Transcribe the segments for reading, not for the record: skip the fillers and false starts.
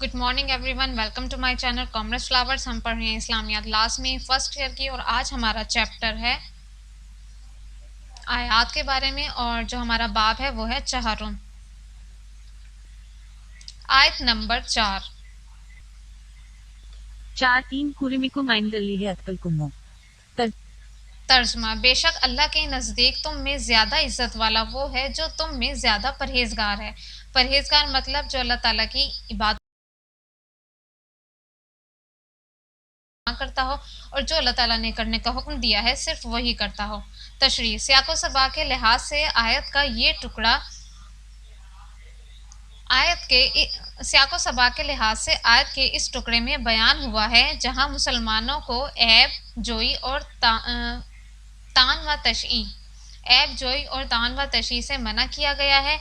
Good morning everyone, welcome to my channel commerce flowers. हम पढ़ रहे हैं इस्लामियात लास्ट में फर्स्ट ईयर की, और आज हमारा चैप्टर है आयात के बारे में, और जो हमारा बाब है वो है चहरुन। आयत नंबर 4। 4:3 कुरिमिकुम ऐंदल्लिहिअतकुम। तर्जमा, बेशक अल्लाह के नज़दीक तुम में ज़्यादा इज़्ज़त वाला वो है जो तुम में ज़्यादा परहेजगार है। परहेजगार मतलब जो अल्लाह ताला की इबादत करता हो और जो अल्लाह ताला ने करने का हुक्म दिया है सिर्फ वही करता हो। तशरीह, सियाको सबा के लिहाज से आयत का ये टुकड़ा सियाको सबा के लिहाज से आयत के इस टुकड़े में बयान हुआ है जहां मुसलमानों को ऐब जोई और तान व तशई से मना किया गया है।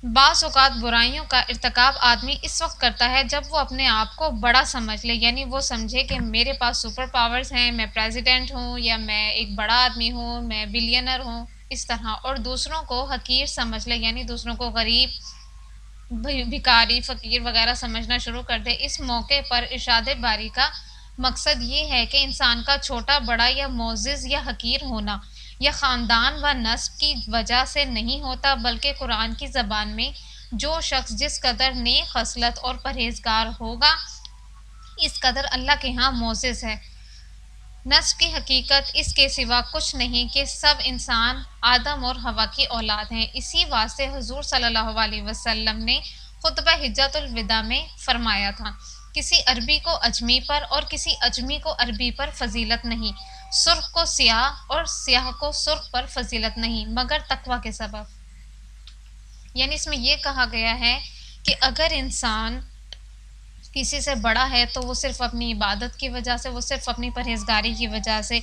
बाज़ औक़ात बुराइयों का इर्तिकाब आदमी इस वक्त करता है जब वो अपने आप को बड़ा समझ ले, यानी वो समझे कि मेरे पास सुपर पावर्स हैं, मैं प्रेसिडेंट हूँ या मैं एक बड़ा आदमी हूँ, मैं बिलियनर हूँ, इस तरह। और दूसरों को हकीर समझ ले, यानी दूसरों को गरीब, भिखारी, फ़कीर वगैरह समझना शुरू कर दे। इस मौके पर इरशाद बारी का मकसद ये है कि इंसान का छोटा, बड़ा या मोअज़्ज़ज़ या हकीर होना या ख़ानदान व नस्ब की वजह से नहीं होता, बल्कि कुरान की ज़बान में जो शख्स जिस कदर नेक खसलत और परहेजगार होगा, इस कदर अल्लाह के यहाँ मोअज़्ज़ज़ है। नस्ब की हकीकत इसके सिवा कुछ नहीं कि सब इंसान आदम और हवा की औलाद हैं। इसी वास्ते हुज़ूर सल्लल्लाहु अलैहि वसल्लम ने खुतबा हिज्जतुल विदा में फरमाया था, किसी अरबी को अजमी पर और किसी अजमी को अरबी पर फजीलत नहीं, सुर्ख को स्याह और स्याह को सुर्ख पर फजीलत नहीं, मगर तकवा के सबब। यानी इसमें यह कहा गया है कि अगर इंसान किसी से बड़ा है तो वो सिर्फ अपनी इबादत की वजह से, वो सिर्फ अपनी परहेजगारी की वजह से,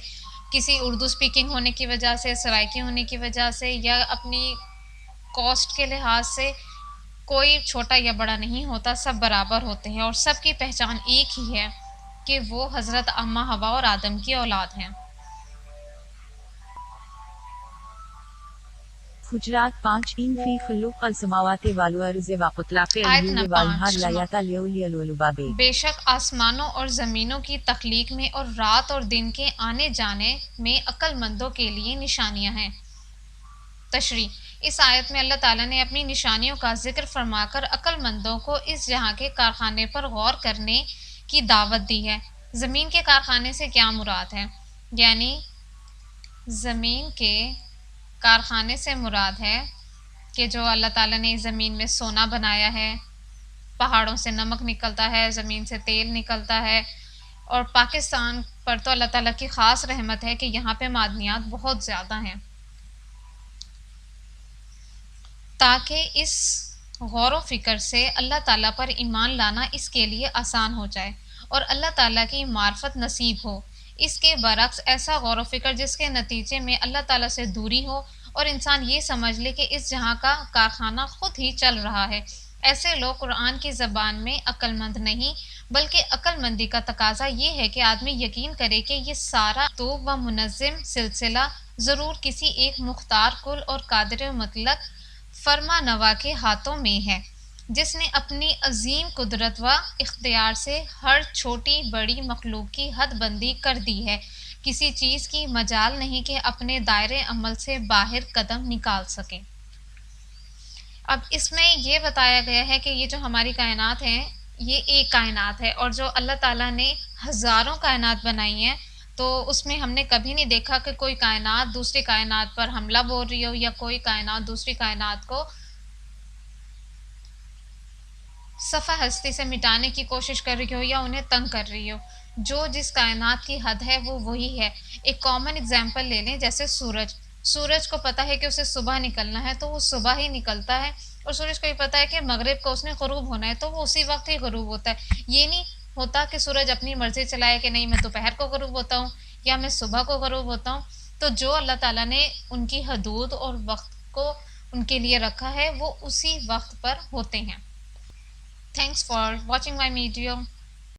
किसी उर्दू स्पीकिंग होने की वजह से, सराइकी होने की वजह से, या अपनी कॉस्ट के लिहाज से कोई छोटा या बड़ा नहीं होता, सब बराबर होते हैं और सब की पहचान एक ही है कि वो हज़रत अम्मा हवा और आदम की औलाद हैं। हुजरात 5:3 फी खुलुक अस्समावाति वल अर्ज़ि व इख्तिलाफ़ि आयत अल-लैल नंबर वल नहार 5। लायातल लिउलियलुबाबे। बेशक आसमानों और ज़मीनों की तख्लीक में और रात और दिन के आने जाने में अक्लमंदों के लिए निशानियां हैं। तशरीह, इस आयत में अल्लाह ताला ने अपनी निशानियों का जिक्र फरमाकर अक्लमंदों को इस जहां के कारखाने पर गौर करने की दावत दी है। ज़मीन के कारखाने से क्या मुराद है? यानी ज़मीन के कारखाने से मुराद है कि जो अल्लाह ताला ने ज़मीन में सोना बनाया है, पहाड़ों से नमक निकलता है, ज़मीन से तेल निकलता है, और पाकिस्तान पर तो अल्लाह ताला की ख़ास रहमत है कि यहाँ पे मादनियात बहुत ज़्यादा हैं, ताकि इस गौर व फिक्र से अल्लाह ताला पर ईमान लाना इसके लिए आसान हो जाए और अल्लाह ताला की मार्फत नसीब हो। इसके बरक्स ऐसा गौर व फिक्र जिसके नतीजे में अल्लाह ताला से दूरी हो और इंसान ये समझ ले कि इस जहाँ का कारखाना खुद ही चल रहा है, ऐसे लोग कुरान की ज़बान में अक्लमंद नहीं, बल्कि अक्लमंदी का तकाजा ये है कि आदमी यकीन करे कि ये सारा तो व मुनज़्ज़म सिलसिला ज़रूर किसी एक मुख्तार कुल और कादिर मुतलक फरमा नवा के हाथों में है, जिसने अपनी अजीम कुदरत व इख्तियार से हर छोटी बड़ी मखलूक की हद बंदी कर दी है। किसी चीज़ की मजाल नहीं कि अपने दायरे अमल से बाहर कदम निकाल सके। अब इसमें यह बताया गया है कि ये जो हमारी कायनात हैं, ये एक कायनात है, और जो अल्लाह ताला ने हज़ारों कायनात बनाई हैं, तो उसमें हमने कभी नहीं देखा कि कोई कायनात दूसरी कायनात पर हमला बोल रही हो, या कोई कायनात दूसरी कायनात को सफ़ा हस्ती से मिटाने की कोशिश कर रही हो या उन्हें तंग कर रही हो। जो जिस कायनात की हद है वो वही है। एक कॉमन एग्जांपल ले लें, जैसे सूरज। सूरज को पता है कि उसे सुबह निकलना है तो वो सुबह ही निकलता है, और सूरज को भी पता है कि मगरिब को उसने ग़ुरूब होना है तो वो उसी वक्त ही ग़ुरूब होता है। ये नहीं होता कि सूरज अपनी मर्ज़ी चलाए कि नहीं मैं दोपहर को ग़ुरूब होता हूँ या मैं सुबह को ग़ुरूब होता हूँ। तो जो अल्लाह ताला ने उनकी हदूद और वक्त को उनके लिए रखा है वो उसी वक्त पर होते हैं। Thanks for watching my video.